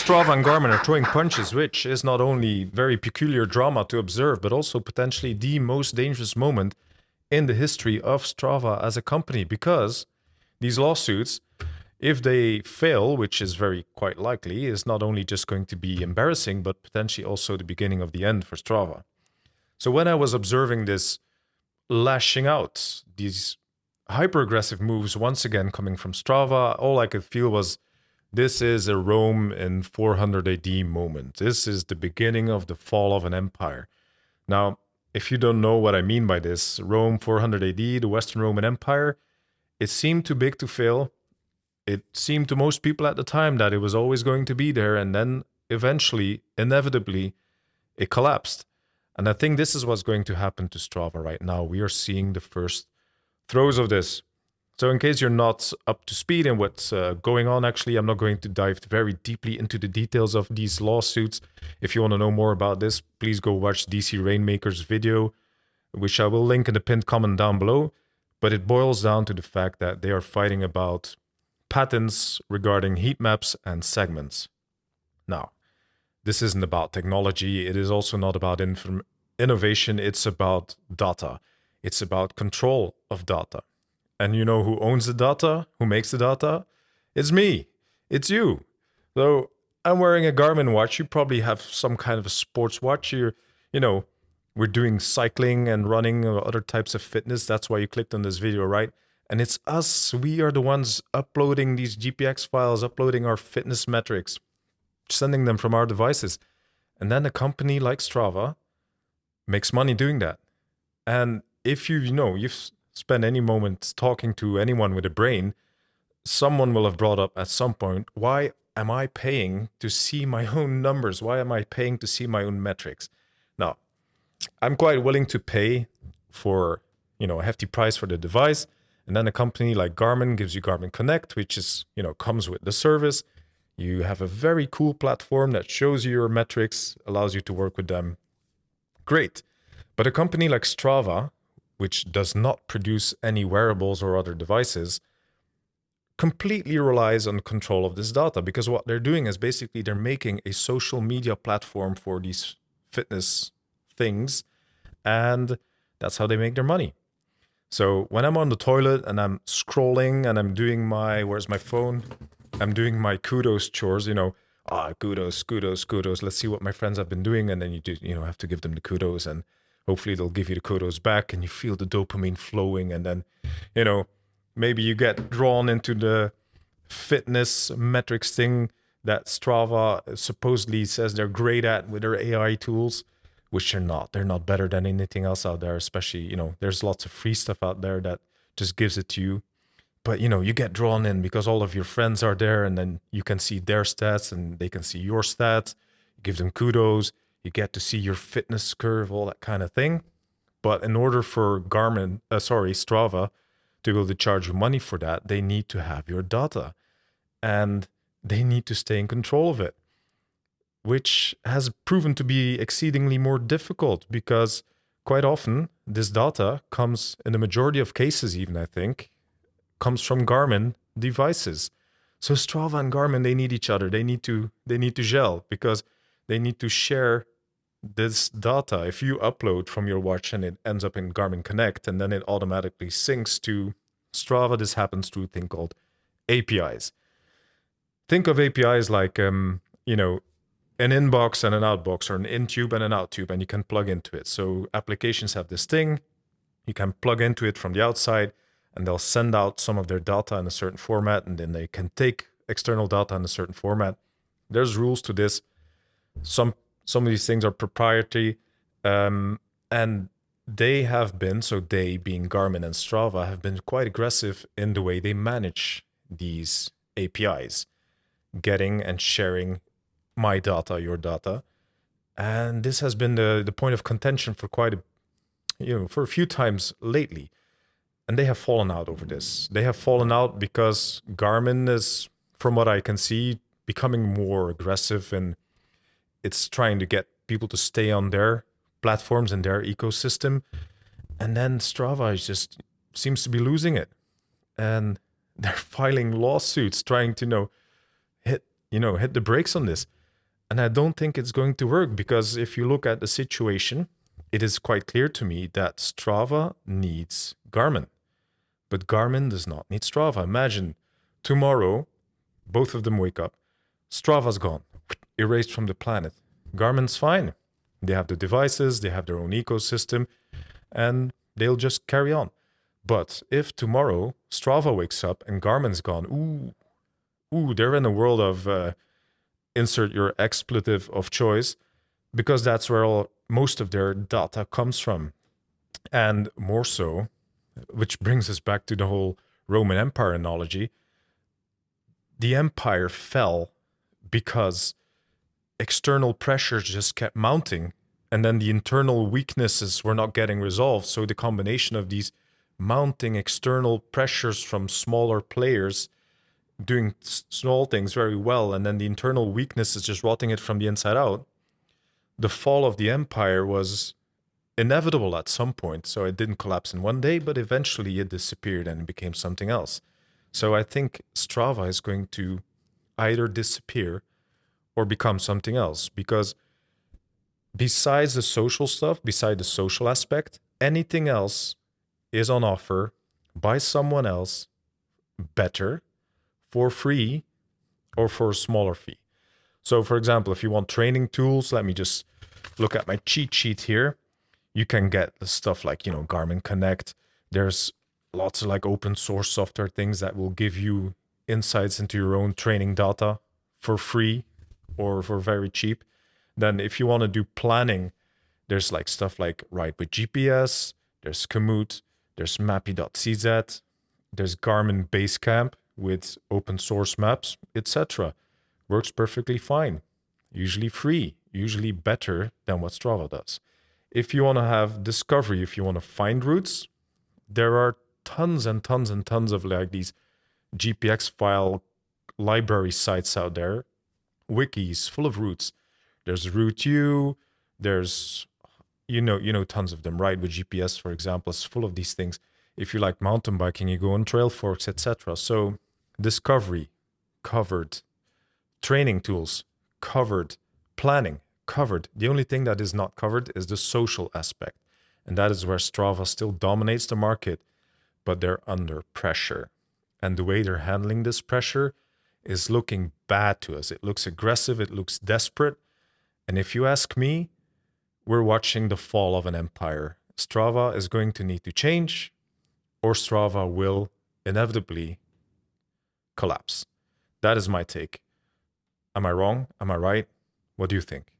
Strava and Garmin are throwing punches, which is not only very peculiar drama to observe, but also potentially the most dangerous moment in the history of Strava as a company, because these lawsuits, if they fail, which is very quite likely, is not only just going to be embarrassing, but potentially also the beginning of the end for Strava. So when I was observing this lashing out, these hyper-aggressive moves once again coming from Strava, all I could feel was, this is a Rome in 400 AD moment. This is the beginning of the fall of an empire. Now, if you don't know what I mean by this, Rome 400 AD, the Western Roman Empire, it seemed too big to fail. It seemed to most people at the time that it was always going to be there, and then eventually, inevitably, it collapsed. And I think this is what's going to happen to Strava right now. We are seeing the first throes of this. So in case you're not up to speed in what's going on, actually, I'm not going to dive very deeply into the details of these lawsuits. If you want to know more about this, please go watch DC Rainmaker's video, which I will link in the pinned comment down below. But it boils down to the fact that they are fighting about patents regarding heat maps and segments. Now, this isn't about technology. It is also not about innovation. It's about data. It's about control of data. And you know who owns the data? Who makes the data? It's me. It's you. So I'm wearing a Garmin watch. You probably have some kind of a sports watch. We're doing cycling and running or other types of fitness. That's why you clicked on this video, right? And it's us. We are the ones uploading these GPX files, uploading our fitness metrics, sending them from our devices. And then a company like Strava makes money doing that. And if you've spent any moment talking to anyone with a brain, someone will have brought up at some point, why am I paying to see my own numbers? Why am I paying to see my own metrics? Now, I'm quite willing to pay for, a hefty price for the device. And then a company like Garmin gives you Garmin Connect, which is, comes with the service. You have a very cool platform that shows you your metrics, allows you to work with them. Great. But a company like Strava, which does not produce any wearables or other devices, completely relies on control of this data, because what they're doing is basically they're making a social media platform for these fitness things, and that's how they make their money. So when I'm on the toilet and I'm scrolling and I'm doing where's my phone? I'm doing my kudos chores, kudos. Let's see what my friends have been doing. And then you have to give them the kudos, and hopefully they'll give you the kudos back, and you feel the dopamine flowing. And then, maybe you get drawn into the fitness metrics thing that Strava supposedly says they're great at with their AI tools, which they're not. They're not better than anything else out there, especially, there's lots of free stuff out there that just gives it to you. But, you get drawn in because all of your friends are there, and then you can see their stats and they can see your stats. You give them kudos. You get to see your fitness curve, all that kind of thing. But in order for Strava to be able to charge you money for that, they need to have your data, and they need to stay in control of it, which has proven to be exceedingly more difficult, because quite often this data comes, in the majority of cases even, I think, comes from Garmin devices. So Strava and Garmin, they need each other. They need to gel, because they need to share this data. If you upload from your watch and it ends up in Garmin Connect, and then it automatically syncs to Strava, this happens through a thing called APIs. Think of APIs like, an inbox and an outbox, or an in-tube and an out-tube, and you can plug into it. So applications have this thing. You can plug into it from the outside, and they'll send out some of their data in a certain format, and then they can take external data in a certain format. There's rules to this. Some of these things are proprietary, and they have been, so they being Garmin and Strava, have been quite aggressive in the way they manage these APIs, getting and sharing my data, your data. And this has been the point of contention for for a few times lately. And they have fallen out over this. They have fallen out because Garmin is, from what I can see, becoming more aggressive, and it's trying to get people to stay on their platforms and their ecosystem. And then Strava just seems to be losing it. And they're filing lawsuits trying to hit hit the brakes on this. And I don't think it's going to work, because if you look at the situation, it is quite clear to me that Strava needs Garmin, but Garmin does not need Strava. Imagine tomorrow, both of them wake up, Strava's gone, erased from the planet. Garmin's fine. They have the devices, they have their own ecosystem, and they'll just carry on. But if tomorrow Strava wakes up and Garmin's gone, they're in a world of insert your expletive of choice, because that's where most of their data comes from. And more so, which brings us back to the whole Roman Empire analogy, the empire fell because external pressures just kept mounting, and then the internal weaknesses were not getting resolved. So the combination of these mounting external pressures from smaller players doing small things very well, and then the internal weaknesses just rotting it from the inside out, the fall of the empire was inevitable at some point. So it didn't collapse in one day, but eventually it disappeared and became something else. So I think Strava is going to either disappear or become something else, because besides the social stuff, beside the social aspect, anything else is on offer by someone else, better, for free, or for a smaller fee. So for example, if you want training tools, let me just look at my cheat sheet here. You can get the stuff like, Garmin Connect. There's lots of like open source software things that will give you insights into your own training data for free or for very cheap. Then if you want to do planning, there's like stuff like RideWithGPS, there's Komoot, there's mappy.cz, there's Garmin Basecamp with open source maps, etc. Works perfectly fine. Usually free, usually better than what Strava does. If you want to have discovery, if you want to find routes, there are tons and tons and tons of like these GPX file library sites out there, wikis full of routes. There's RouteU, there's tons of them. RideWithGPS, for example, is full of these things. If you like mountain biking, you go on Trailforks, etc. So discovery covered, training tools covered, planning covered. The only thing that is not covered is the social aspect, and that is where Strava still dominates the market, but they're under pressure, and the way they're handling this pressure is looking bad to us. It looks aggressive, it looks desperate, and if you ask me, we're watching the fall of an empire. Strava is going to need to change, or Strava will inevitably collapse. That is my take. Am I wrong? Am I right? What do you think?